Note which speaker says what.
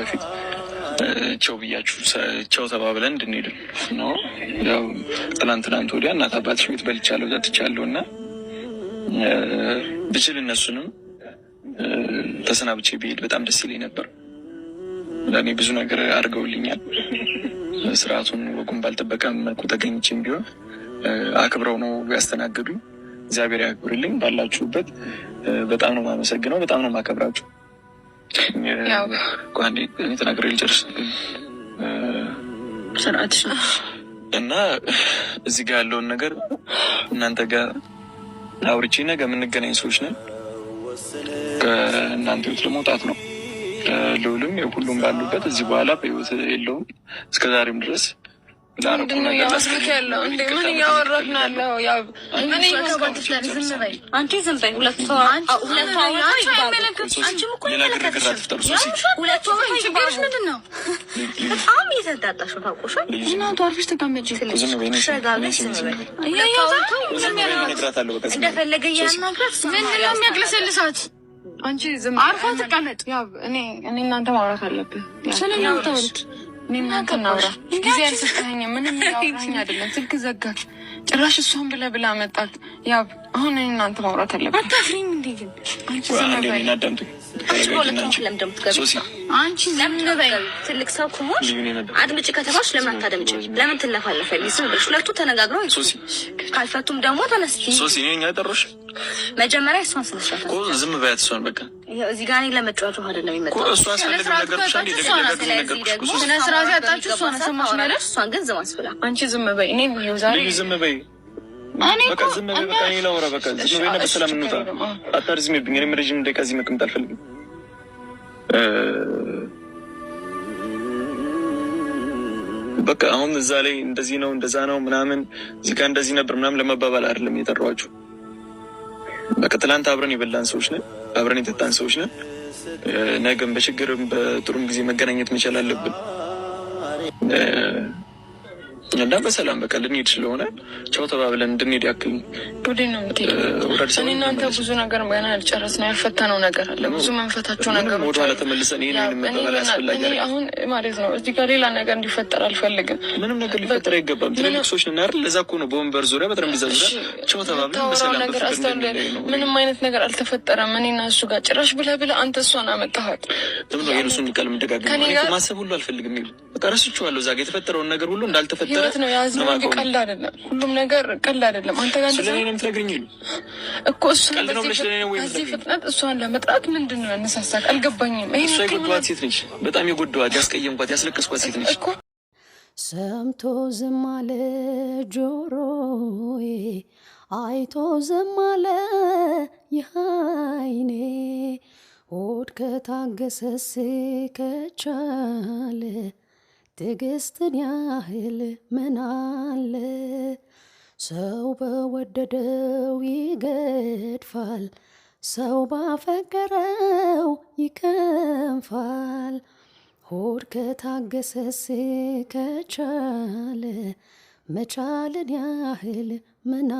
Speaker 1: በፊት ቻው ብያችሁ ቻው ተባብለን እንድንሄድ ነው። ያው ትናንት ወዲያ እናት አባትሽ ቤት በልቻለሁ ጠጥቻለሁ እና ብችል እነሱንም ተሰናብቼ ብሄድ በጣም ደስ ይለኝ ነበር። ለእኔ ብዙ ነገር አድርገውልኛል። ስርዓቱን ወጉን ባልጠበቀ መልኩ ተገኝቼም ቢሆን አክብረው ነው ያስተናገዱኝ። እግዚአብሔር ያክብርልኝ። ባላችሁበት በጣም ነው የማመሰግነው። በጣም ነው የማከብራችሁ። ቋንዴ ተናግሬ ልጨርስ ስርዓትሽ እና እዚህ ጋር ያለውን ነገር እናንተ ጋር አውርቼ ነገ የምንገናኝ ሰዎች ነን። ከእናንተ ህይወት ለመውጣት ነው። ልውልም ሁሉም ባሉበት እዚህ በኋላ በህይወት የለውም። እስከዛሬም ድረስ ምንድነው ያስልክ ያለው እንዴ? ምን እያወራህ ነው ያለው? ያው ምን ይመስልሽ? አንቺ ዝም በይ። ሁለት ሰው አንቺም እኮ ሁለት ሰው ችግርሽ ምንድን ነው? በጣም እየተዳጣሽ ነው ታውቆሻል። እናቱ አርፈሽ ተቀመጪ። እንደፈለገ እያናገራት ምንድን ነው የሚያቅለሰልሳት? አንቺ ዝም አርፋ ተቀመጥ። ያው እኔ እናንተ ማውራት አለብን። ስለናንተ ወልድ እኔ እናንተ እናውራ። ጊዜ አልሰጠኸኝም። ምንም ያወራኝ አይደለም። ስልክ ዘጋች። ጭራሽ እሷን ብላ መጣት። ያው አሁን እኔ እናንተ ማውራት አለብን። አታፍሪም እንዴ? ግን አንቺ ዝም በይ። አንቺ ዝም በይ። ትልቅ ሰው ከሆንሽ አድምጪ ከተባልሽ ለምን አታደምጪ? ለምን ትለፋለፈልኝ? ዝም ብለሽ ሁለቱ ተነጋግረው ካልፈቱም ደግሞ ተነስቲ። ሶሲ እኔ ያጠሮሽ መጀመሪያ እሷን ስለሻፈ እኮ ዝም በያት። እሷን በቃ እዚህ ጋር እኔ ለመጫወት አይደለም የሚመጣው እኮ እሷን ስለዚህ ነገር ብቻ ደግሞ ስነ ስርዓት ያጣችሁ እሷን ሰማሽ ማለት እሷን ግን ዝም አስብላ። አንቺ ዝም በይ። እኔ ነው ዛሬ ዝም በይ። እኔ በቃ ዝም በይ። በቃ እኔ ላውራ። በቃ ዝም በይና በሰላም እንውጣ። አታርዝሚብኝ። እኔ ረጅም ደቂቃ እዚህ መቀመጥ አልፈልግም። በቃ አሁን እዛ ላይ እንደዚህ ነው እንደዛ ነው ምናምን እዚህ ጋር እንደዚህ ነበር ምናምን ለመባባል አይደለም የጠራኋችሁ። በቃ ትላንት አብረን የበላን ሰዎች ነን፣ አብረን የጠጣን ሰዎች ነን። ነገም በችግርም በጥሩም ጊዜ መገናኘት መቻል አለብን እና በሰላም በቃ ልንሄድ ስለሆነ ቻው ተባብለን እንድንሄድ ያክል ወደ ነው የምትሄጂው። እኔ እናንተ ብዙ ነገር ገና ያልጨረስነው ያልፈታነው ነገር አለ። ብዙ መንፈታቸው ነገሮች ወደ ኋላ ተመልሰን ይሄንን መባባል አስፈላጊ አይደለም። አሁን ማለት ነው እዚህ ጋር ሌላ ነገር እንዲፈጠር አልፈልግም። ምንም ነገር ሊፈጠር አይገባም። ትልልቅ ሰዎች ነን አይደል? ለዛ እኮ ነው በወንበር ዙሪያ በጠረጴዛ ዙሪያ ቻው ተባብለን በሰላም ነገር አስተውለን ምንም አይነት ነገር አልተፈጠረም። እኔና እሱ ጋር ጭራሽ ብለህ አንተ እሷን አመጣሃት። ለምን ነው የእሱን ቃል የምደጋግመው? እኔ ማሰብ ሁሉ አልፈልግም። በቃ ረስቼዋለሁ። እዛ ጋር የተፈጠረውን ነገር ሁሉ እንዳልተፈጠረ ነው ያዝነው እንጂ ቀልድ አይደለም። ሁሉም ነገር ቀልድ አይደለም። አንተ ጋር ስለኔ ነው የምትነግሪኝ እኮ እሷን በዚህ ፍጥነት እሷን ለመጥራት ምንድን ነው ያነሳሳት? አልገባኝም።
Speaker 2: እሷ የጎዳኋት ሴት ነች። በጣም የጎዳኋት ያስቀየምኳት ያስለቀስኳት ሴት ነች እኮ። ሰምቶ ዝም አለ ጆሮዬ፣ አይቶ ዝም አለ የዓይኔ፣ ሆድ ከታገሰስ ከቻለ ትዕግስትን ያህል ምን አለ? ሰው በወደደው ይገድፋል፣ ሰው ባፈቀረው ይከንፋል። ሆድ ከታገሰስ ከቻለ መቻልን ያህል ምን